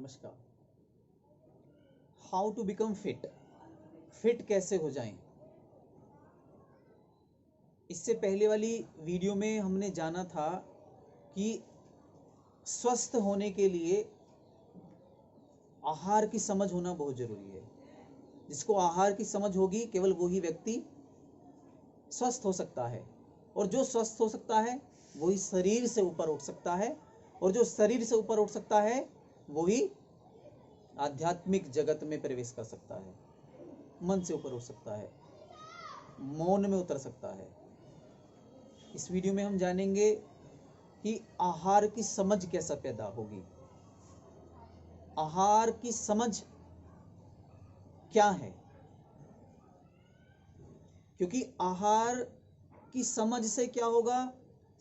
नमस्कार। How to become fit, fit कैसे हो जाएं। इससे पहले वाली वीडियो में हमने जाना था कि स्वस्थ होने के लिए आहार की समझ होना बहुत जरूरी है। जिसको आहार की समझ होगी केवल वही व्यक्ति स्वस्थ हो सकता है, और जो स्वस्थ हो सकता है वही शरीर से ऊपर उठ सकता है, और जो शरीर से ऊपर उठ सकता है वही आध्यात्मिक जगत में प्रवेश कर सकता है, मन से ऊपर उठ सकता है, मौन में उतर सकता है। इस वीडियो में हम जानेंगे कि आहार की समझ कैसा पैदा होगी, आहार की समझ क्या है। क्योंकि आहार की समझ से क्या होगा,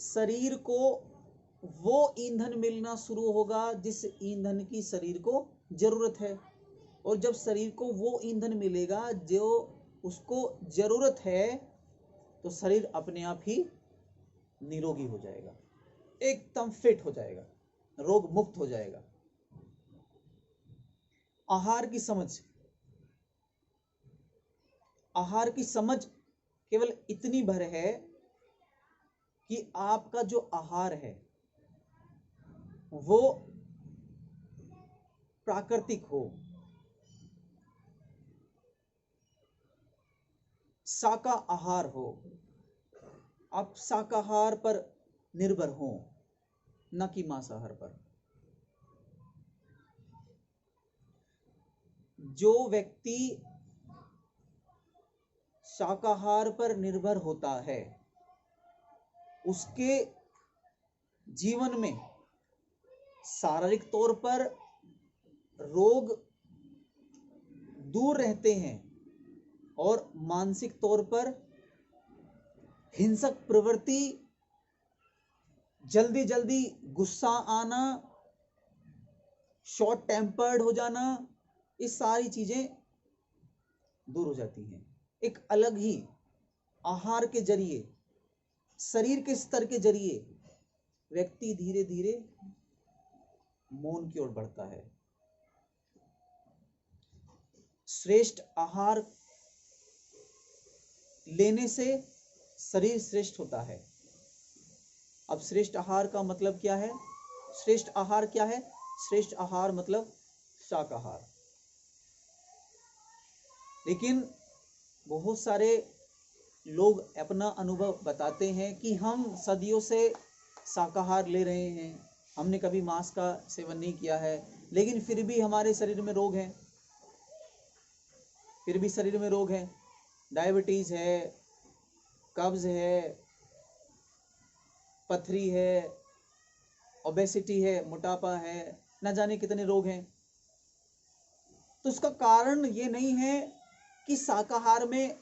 शरीर को वो ईंधन मिलना शुरू होगा जिस ईंधन की शरीर को जरूरत है, और जब शरीर को वो ईंधन मिलेगा जो उसको जरूरत है तो शरीर अपने आप ही निरोगी हो जाएगा, एकदम फिट हो जाएगा, रोग मुक्त हो जाएगा। आहार की समझ, आहार की समझ केवल इतनी भर है कि आपका जो आहार है वो प्राकृतिक हो, शाकाहार हो, आप शाकाहार पर निर्भर हो, न कि मांसाहार पर। जो व्यक्ति शाकाहार पर निर्भर होता है उसके जीवन में शारीरिक तौर पर रोग दूर रहते हैं, और मानसिक तौर पर हिंसक प्रवृत्ति, जल्दी जल्दी गुस्सा आना, शॉर्ट टेम्पर्ड हो जाना, ये सारी चीजें दूर हो जाती हैं। एक अलग ही आहार के जरिए, शरीर के स्तर के जरिए व्यक्ति धीरे धीरे मौन की ओर बढ़ता है। श्रेष्ठ आहार लेने से शरीर श्रेष्ठ होता है। अब श्रेष्ठ आहार का मतलब क्या है? श्रेष्ठ आहार क्या है? श्रेष्ठ आहार मतलब शाकाहार। लेकिन बहुत सारे लोग अपना अनुभव बताते हैं कि हम सदियों से शाकाहार ले रहे हैं, हमने कभी मांस का सेवन नहीं किया है, लेकिन फिर भी हमारे शरीर में रोग हैं, फिर भी शरीर में रोग हैं। डायबिटीज है, कब्ज है, पथरी है, ओबेसिटी है, मोटापा है, न जाने कितने रोग हैं। तो उसका कारण ये नहीं है कि शाकाहार में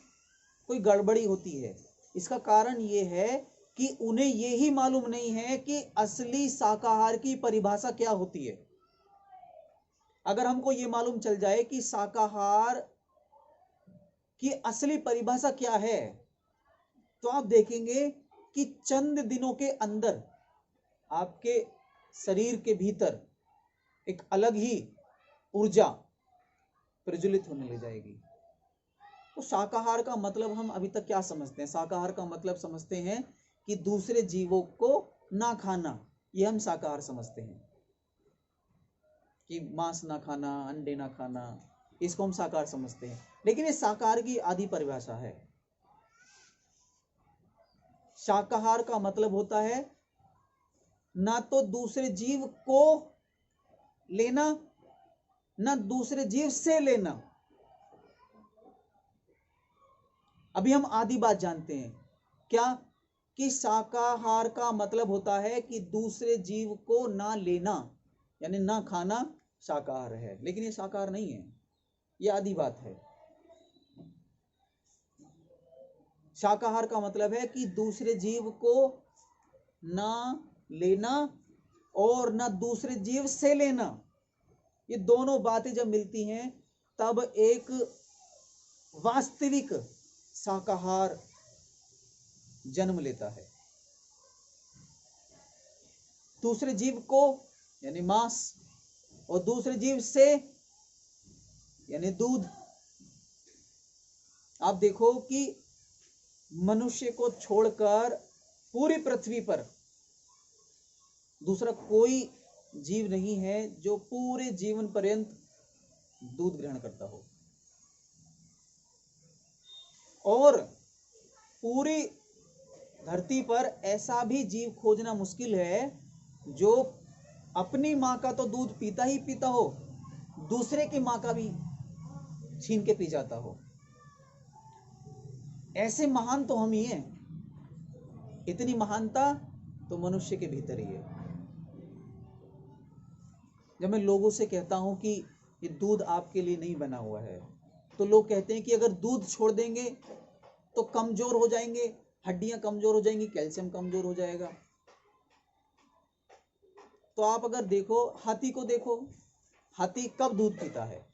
कोई गड़बड़ी होती है, इसका कारण ये है कि उन्हें ये ही मालूम नहीं है कि असली शाकाहार की परिभाषा क्या होती है। अगर हमको ये मालूम चल जाए कि शाकाहार की असली परिभाषा क्या है, तो आप देखेंगे कि चंद दिनों के अंदर आपके शरीर के भीतर एक अलग ही ऊर्जा प्रज्वलित होने लग जाएगी। तो शाकाहार का मतलब हम अभी तक क्या समझते हैं? शाकाहार का मतलब समझते हैं कि दूसरे जीवों को ना खाना, ये हम शाकाहार समझते हैं कि मांस ना खाना, अंडे ना खाना, इसको हम शाकाहार समझते हैं। लेकिन ये शाकाहार की आधी परिभाषा है। शाकाहार का मतलब होता है ना तो दूसरे जीव को लेना, ना दूसरे जीव से लेना। अभी हम आधी बात जानते हैं क्या, कि शाकाहार का मतलब होता है कि दूसरे जीव को ना लेना, यानी ना खाना शाकाहार है। लेकिन ये शाकाहार नहीं है, ये आधी बात है। शाकाहार का मतलब है कि दूसरे जीव को ना लेना और ना दूसरे जीव से लेना। ये दोनों बातें जब मिलती हैं तब एक वास्तविक शाकाहार जन्म लेता है। दूसरे जीव को यानी मांस और दूसरे जीव से यानी दूध। आप देखो कि मनुष्य को छोड़कर पूरी पृथ्वी पर दूसरा कोई जीव नहीं है जो पूरे जीवन पर्यंत दूध ग्रहण करता हो। और पूरी धरती पर ऐसा भी जीव खोजना मुश्किल है जो अपनी मां का तो दूध पीता ही पीता हो, दूसरे की मां का भी छीन के पी जाता हो। ऐसे महान तो हम ही हैं। इतनी महानता तो मनुष्य के भीतर ही है। जब मैं लोगों से कहता हूं कि ये दूध आपके लिए नहीं बना हुआ है, तो लोग कहते हैं कि अगर दूध छोड़ देंगे तो कमजोर हो जाएंगे, हड्डियां कमजोर हो जाएंगी, कैल्शियम कमजोर हो जाएगा। तो आप अगर देखो, हाथी को देखो, हाथी कब दूध पीता है?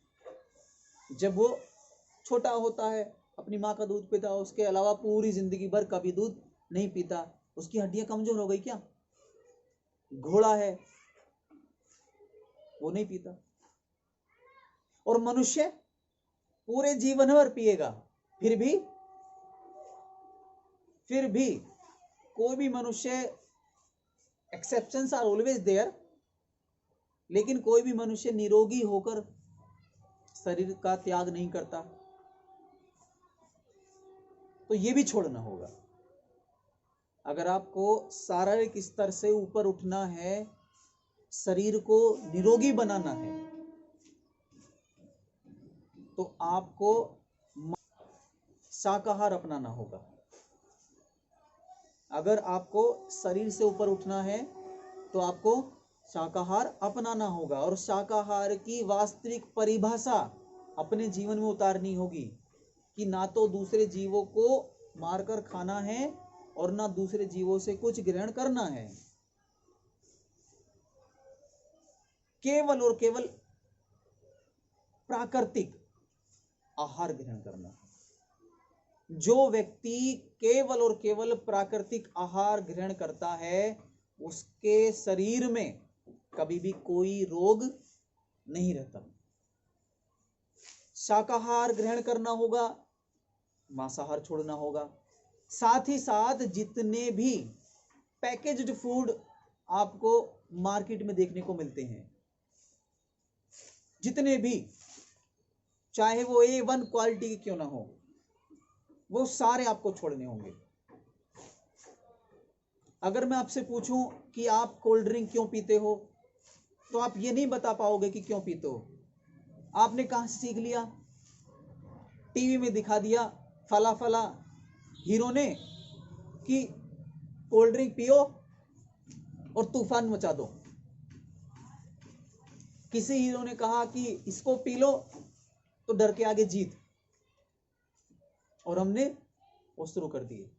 जब वो छोटा होता है, अपनी माँ का दूध पीता है। उसके अलावा पूरी जिंदगी भर कभी दूध नहीं पीता। उसकी हड्डियां कमजोर हो गई क्या? घोड़ा है, वो नहीं पीता। और मनुष्य पूरे जीवन भर पिएगा, फिर भी कोई भी मनुष्य, एक्सेप्शंस आर ऑलवेज देयर, लेकिन कोई भी मनुष्य निरोगी होकर शरीर का त्याग नहीं करता। तो ये भी छोड़ना होगा। अगर आपको शारीरिक स्तर से ऊपर उठना है, शरीर को निरोगी बनाना है, तो आपको शाकाहार अपनाना होगा। अगर आपको शरीर से ऊपर उठना है तो आपको शाकाहार अपनाना होगा। और शाकाहार की वास्तविक परिभाषा अपने जीवन में उतारनी होगी कि ना तो दूसरे जीवों को मारकर खाना है और ना दूसरे जीवों से कुछ ग्रहण करना है। केवल और केवल प्राकृतिक आहार ग्रहण करना है। जो व्यक्ति केवल और केवल प्राकृतिक आहार ग्रहण करता है, उसके शरीर में कभी भी कोई रोग नहीं रहता। शाकाहार ग्रहण करना होगा, मांसाहार छोड़ना होगा। साथ ही साथ जितने भी पैकेज्ड फूड आपको मार्केट में देखने को मिलते हैं, जितने भी, चाहे वो A1 क्वालिटी के क्यों ना हो, वो सारे आपको छोड़ने होंगे। अगर मैं आपसे पूछूं कि आप कोल्ड ड्रिंक क्यों पीते हो, तो आप ये नहीं बता पाओगे कि क्यों पीते हो। आपने कहां से सीख लिया? टीवी में दिखा दिया फला फला हीरो ने कि कोल्ड ड्रिंक पियो और तूफान मचा दो। किसी हीरो ने कहा कि इसको पी लो तो डर के आगे जीत, और हमने वो शुरू कर दिए।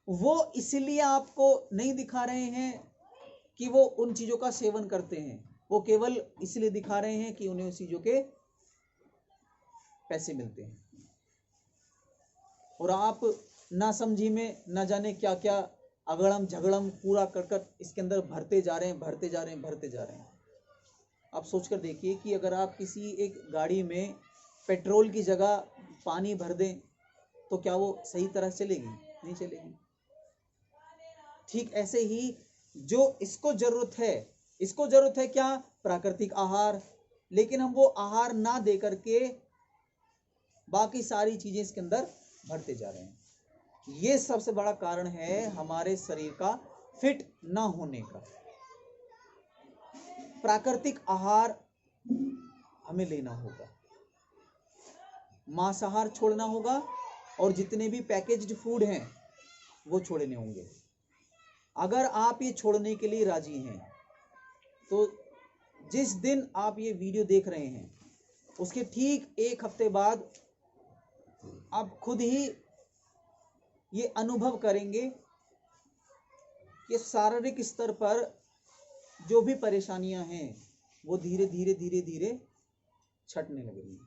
वो इसलिए आपको नहीं दिखा रहे हैं कि वो उन चीजों का सेवन करते हैं, वो केवल इसलिए दिखा रहे हैं कि उन्हें उस चीजों के पैसे मिलते हैं। और आप ना समझी में ना जाने क्या क्या अगड़म झगड़म पूरा कर इसके अंदर भरते जा रहे हैं। आप सोचकर देखिए कि अगर आप किसी एक गाड़ी में पेट्रोल की जगह पानी भर दें तो क्या वो सही तरह चलेगी? नहीं चलेगी। ठीक ऐसे ही जो इसको जरूरत है क्या? प्राकृतिक आहार। लेकिन हम वो आहार ना दे करके बाकी सारी चीजें इसके अंदर भरते जा रहे हैं। ये सबसे बड़ा कारण है हमारे शरीर का फिट ना होने का। प्राकृतिक आहार हमें लेना होगा, मांसाहार छोड़ना होगा, और जितने भी पैकेज्ड फूड हैं वो छोड़ने होंगे। अगर आप ये छोड़ने के लिए राजी हैं तो जिस दिन आप ये वीडियो देख रहे हैं उसके ठीक एक हफ्ते बाद आप खुद ही ये अनुभव करेंगे कि शारीरिक स्तर पर जो भी परेशानियां हैं वो धीरे धीरे छटने लगेंगी,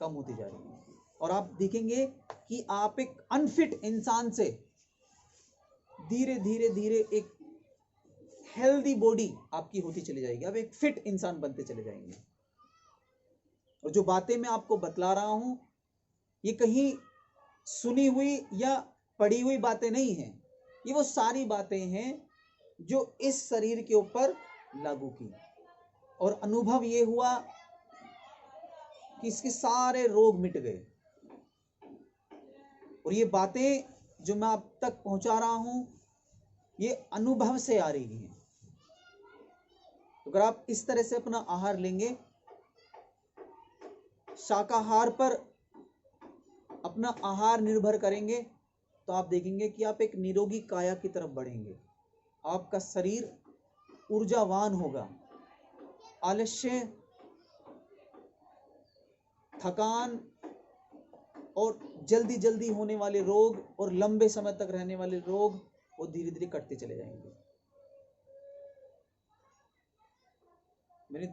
कम होती जा रही है। और आप देखेंगे कि आप एक अनफिट इंसान से धीरे धीरे एक हेल्दी बॉडी आपकी होती चली जाएगी, आप एक फिट इंसान बनते चले जाएंगे। और जो बातें मैं आपको बतला रहा हूं ये कहीं सुनी हुई या पढ़ी हुई बातें नहीं हैं, ये वो सारी बातें हैं जो इस शरीर के ऊपर लागू की, और अनुभव ये हुआ कि इसके सारे रोग मिट गए। और ये बातें जो मैं आप तक पहुंचा रहा हूं ये अनुभव से आ रही हैं। तो अगर आप इस तरह से अपना आहार लेंगे, शाकाहार पर अपना आहार निर्भर करेंगे, तो आप देखेंगे कि आप एक निरोगी काया की तरफ बढ़ेंगे। आपका शरीर ऊर्जावान होगा, आलस्य, थकान और जल्दी जल्दी होने वाले रोग और लंबे समय तक रहने वाले रोग वो धीरे धीरे कटते चले जाएंगे। मेरे